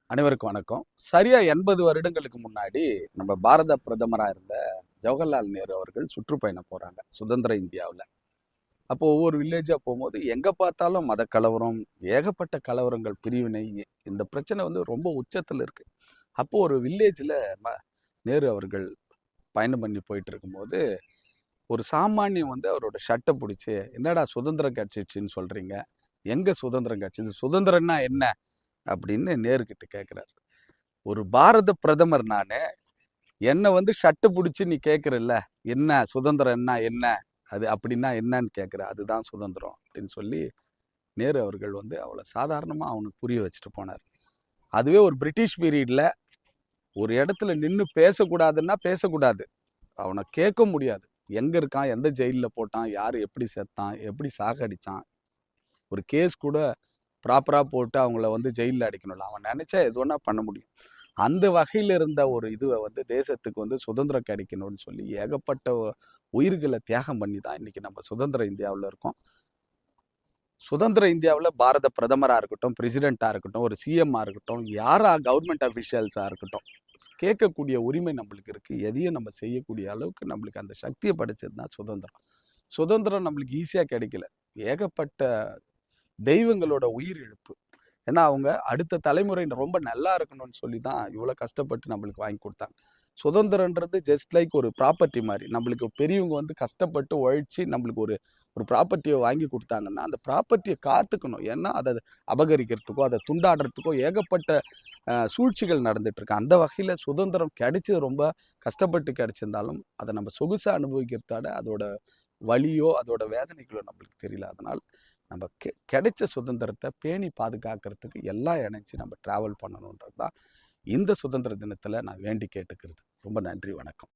அனைவருக்கும் வணக்கம். சரியா 80 வருடங்களுக்கு முன்னாடி நம்ம பாரத பிரதமரா இருந்த ஜவஹர்லால் நேரு அவர்கள் சுற்றுப்பயணம் போறாங்க சுதந்திர இந்தியாவுல. அப்போ ஒவ்வொரு வில்லேஜா போம்போது எங்க பார்த்தாலும் மத கலவரம், ஏகப்பட்ட கலவரங்கள், பிரிவினை, இந்த பிரச்சனை வந்து ரொம்ப உச்சத்துல இருக்கு. அப்போ ஒரு வில்லேஜ்ல நேரு அவர்கள் பயணம் பண்ணி போயிட்டு இருக்கும்போது, ஒரு சாமானியன் வந்து அவரோட ஷர்ட்ட புடிச்சு, "என்னடா சுதந்திரம் கிடைச்சிருச்சுன்னு சொல்றீங்க? எங்க சுதந்திரம் கிடைச்சது? சுதந்திரம்னா என்ன?" அப்படின்னு நேரு கிட்ட கேட்கிறாரு. ஒரு பாரத பிரதமர் நானு. என்ன வந்து ஷர்ட் புடிச்சு நீ கேட்கிறல்ல, என்ன சுதந்திரம்னா என்ன? அது அப்படின்னா என்னன்னு கேட்கிற. அதுதான் சுதந்திரம் அப்படின்னு சொல்லி நேரு அவர்கள் வந்து அவ்வளவு சாதாரணமா அவனுக்கு புரிய வச்சுட்டு போனார். அதுவே ஒரு பிரிட்டிஷ் பீரியட்ல ஒரு இடத்துல நின்னு பேசக்கூடாதுன்னா பேசக்கூடாது. அவன கேட்க முடியாது. எங்க இருக்கான்? எந்த ஜெயில்ல போட்டான்? யாரு எப்படி செத்தான்? எப்படி சாகடிச்சான்? ஒரு கேஸ் கூட ப்ராப்பரா போட்டு அவங்கள வந்து ஜெயில்ல அடைக்கணும்ல. அவன் நெனைச்சா எது வேணா பண்ண முடியும். அந்த வகையில இருந்த ஒரு இதுவ வந்து தேசத்துக்கு வந்து சுதந்திரம் கிடைக்கணும்னு சொல்லி ஏகப்பட்ட உயிர்கள தியாகம் பண்ணி தான் இன்னைக்கு நம்ம சுதந்திர இந்தியாவுல இருக்கோம். சுதந்திர இந்தியாவுல பாரத பிரதமரா இருக்கட்டும், பிரசிடென்ட்டா இருக்கட்டும், ஒரு சிஎம்மா இருக்கட்டும், யாரா கவர்ன்மெண்ட் அஃபிஷியல்ஸா இருக்கட்டும், கேட்கக்கூடிய உரிமை நம்மளுக்கு இருக்கு. எதையும் நம்ம செய்யக்கூடிய அளவுக்கு நம்மளுக்கு அந்த சக்திய படைச்சது தான் சுதந்திரம். சுதந்திரம் நம்மளுக்கு ஈஸியா கிடைக்கல. ஏகப்பட்ட தெய்வங்களோட உயிர் இழப்பு. ஏன்னா, அவங்க அடுத்த தலைமுறை ரொம்ப நல்லா இருக்கணும்னு சொல்லி தான் இவ்வளோ கஷ்டப்பட்டு நம்மளுக்கு வாங்கி குடுத்தாங்க. சுதந்திரன்றது ஜஸ்ட் லைக் ஒரு ப்ராப்பர்ட்டி மாரி. நம்மளுக்கு பெரியவங்க வந்து கஷ்டப்பட்டு உழைச்சு நம்மளுக்கு ஒரு ஒரு ப்ராப்பர்ட்டிய வாங்கி குடுத்தாங்கன்னா, அந்த ப்ராப்பர்ட்டிய காத்துக்கணும். ஏன்னா, அத அபகரிக்கிறதுக்கோ, அத துண்டாடுறதுக்கோ ஏகப்பட்ட சூழ்ச்சிகள் நடந்துட்டு இருக்கு. அந்த வகையில சுதந்திரம் கிடைச்சது ரொம்ப கஷ்டப்பட்டு கிடைச்சிருந்தாலும், அத நம்ம சொகுசா அனுபவிக்கிறத விட அதோட வலியோ, அதோட வேதனைகளோ நம்மளுக்கு தெரியல. அதனால நம்ம கிடைச்ச சுதந்திரத்த பேணி பாதுகாக்கிறதுக்கு எல்லாம் இணைஞ்சு நம்ம டிராவல் பண்ணணுன்றது தான் இந்த சுதந்திர தினத்துல நான் வேண்டி கேட்டுக்கிறது. ரொம்ப நன்றி, வணக்கம்.